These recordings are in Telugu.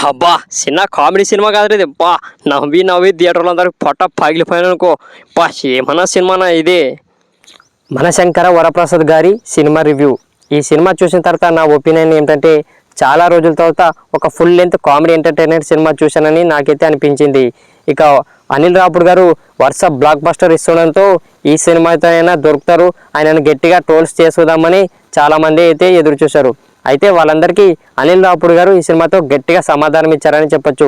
అబ్బా చిన్న కామెడీ సినిమా కాదు ఇది. బా నవ్వి నవ్వి థియేటర్లో అందరికి పొట్ట పగిలిపోయాను అనుకో. బా ఏమన్నా సినిమానా ఇది. మనశంకర వరప్రసాద్ గారి సినిమా రివ్యూ. ఈ సినిమా చూసిన తర్వాత నా ఒపీనియన్ ఏంటంటే చాలా రోజుల తర్వాత ఒక full length comedy entertainer cinema చూశానని నాకైతే అనిపించింది. ఇక అనిల్ రావుపూడి గారు వరుస బ్లాక్ బస్టర్ ఇస్తుండడంతో ఈ సినిమాతో అయినా దొరుకుతారు, ఆయనను గట్టిగా ట్రోల్స్ చేసుదామని చాలామంది అయితే ఎదురు చూశారు. అయితే వాళ్ళందరికీ అనిల్ రావుపూడి గారు ఈ సినిమాతో గట్టిగా సమాధానం ఇచ్చారని చెప్పొచ్చు.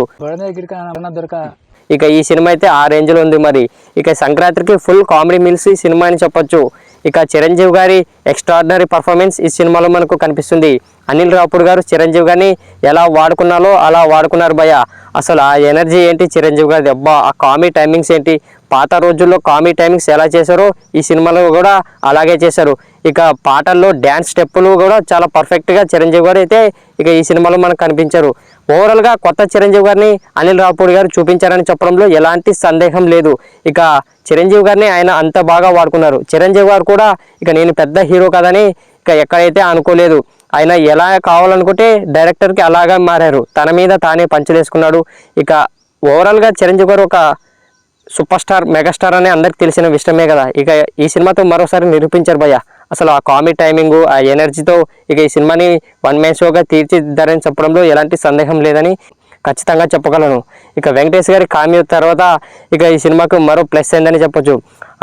ఇక ఈ సినిమా అయితే ఆ రేంజ్లో ఉంది. మరి ఇక సంక్రాంతికి ఫుల్ కామెడీ మిల్స్ ఈ సినిమా అని చెప్పొచ్చు. ఇక చిరంజీవి గారి ఎక్స్ట్రాడినరీ పర్ఫార్మెన్స్ ఈ సినిమాలో మనకు కనిపిస్తుంది. అనిల్ రావుపూడి గారు చిరంజీవి గారిని ఎలా వాడుకున్నారో అలా వాడుకున్నారు భయ్య. అసలు ఆ ఎనర్జీ ఏంటి చిరంజీవి గారి, అబ్బా ఆ కామెడీ టైమింగ్స్ ఏంటి, పాత రోజుల్లో కామెడీ టైమింగ్స్ ఎలా చేశారో ఈ సినిమాలో కూడా అలాగే చేశారు. ఇక పాటల్లో డ్యాన్స్ స్టెప్పులు కూడా చాలా పర్ఫెక్ట్గా చిరంజీవి గారు అయితే ఇక ఈ సినిమాలో మనకు కనిపించారు. ఓవరాల్గా కొత్త చిరంజీవి గారిని అనిల్ రావుపూడి గారు చూపించారని చెప్పడంలో ఎలాంటి సందేహం లేదు. ఇక చిరంజీవి గారిని ఆయన అంత బాగా వాడుకున్నారు. చిరంజీవి గారు కూడా ఇక నేను పెద్ద హీరో కదని ఇక ఎక్కడైతే అనుకోలేదు. ఆయన ఎలా కావాలనుకుంటే డైరెక్టర్కి అలాగా మారారు. తన మీద తానే పంచలేసుకున్నాడు. ఇక ఓవరాల్గా చిరంజీవి గారు ఒక సూపర్ స్టార్, మెగాస్టార్ అని అందరికి తెలిసిన విషయమే కదా. ఇక ఈ సినిమాతో మరోసారి నిరూపించారు భయ్య. అసలు ఆ కామెడీ టైమింగు, ఆ ఎనర్జీతో ఇక ఈ సినిమాని వన్ మ్యాన్ షోగా తీర్చిదిద్దారని చెప్పడంలో ఎలాంటి సందేహం లేదని ఖచ్చితంగా చెప్పగలను. ఇక వెంకటేష్ గారి కామెడీ తర్వాత ఇక ఈ సినిమాకు మరో ప్లస్ అయిందని చెప్పొచ్చు.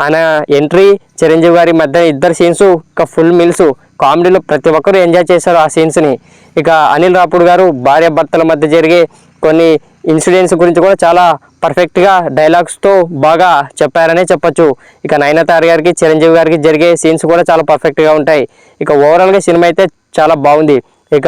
ఆయన ఎంట్రీ, చిరంజీవి గారి మధ్య ఇద్దరు సీన్స్ ఇక ఫుల్ మిల్స్ కామెడీలో ప్రతి ఒక్కరూ ఎంజాయ్ చేశారు ఆ సీన్స్ని. ఇక అనిల్ రావుపూడి గారు భార్యాభర్తల మధ్య జరిగే కొన్ని ఇన్సిడెంట్స్ గురించి కూడా చాలా పర్ఫెక్ట్గా డైలాగ్స్తో బాగా చెప్పారనే చెప్పొచ్చు. ఇక నయనతార గారికి, చిరంజీవి గారికి జరిగే సీన్స్ కూడా చాలా పర్ఫెక్ట్గా ఉంటాయి. ఇక ఓవరాల్గా సినిమా అయితే చాలా బాగుంది. ఇక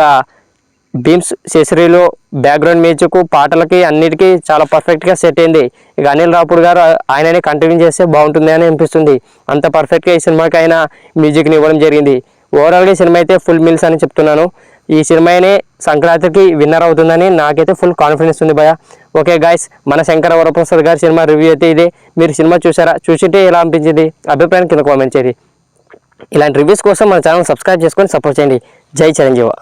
భీమ్స్ సెసరీలో బ్యాక్గ్రౌండ్ మ్యూజిక్, పాటలకి అన్నిటికీ చాలా పర్ఫెక్ట్గా సెట్ అయింది. ఇక అనిల్ రావుపూడి గారు ఆయననే కంటిన్యూ చేస్తే బాగుంటుంది అని అనిపిస్తుంది. అంత పర్ఫెక్ట్గా ఈ సినిమాకి ఆయన మ్యూజిక్ని ఇవ్వడం జరిగింది. ఓవరాల్గా సినిమా అయితే ఫుల్ మిల్స్ అని చెప్తున్నాను. ఈ సినిమానే సంక్రాంతికి విన్నర్ అవుతుందని నాకైతే ఫుల్ కాన్ఫిడెన్స్ ఉంది భయ. ఓకే గాయస్, మన శంకర వరప్రసాద్ గారి సినిమా రివ్యూ అయితే ఇదే. మీరు సినిమా చూసారా? చూసింటే ఎలా అనిపించింది అభిప్రాయం కింద కామెంట్ చేయండి. ఇలాంటి రివ్యూస్ కోసం మన ఛానల్ సబ్స్క్రైబ్ చేసుకొని సపోర్ట్ చేయండి. జై చిరంజీవి.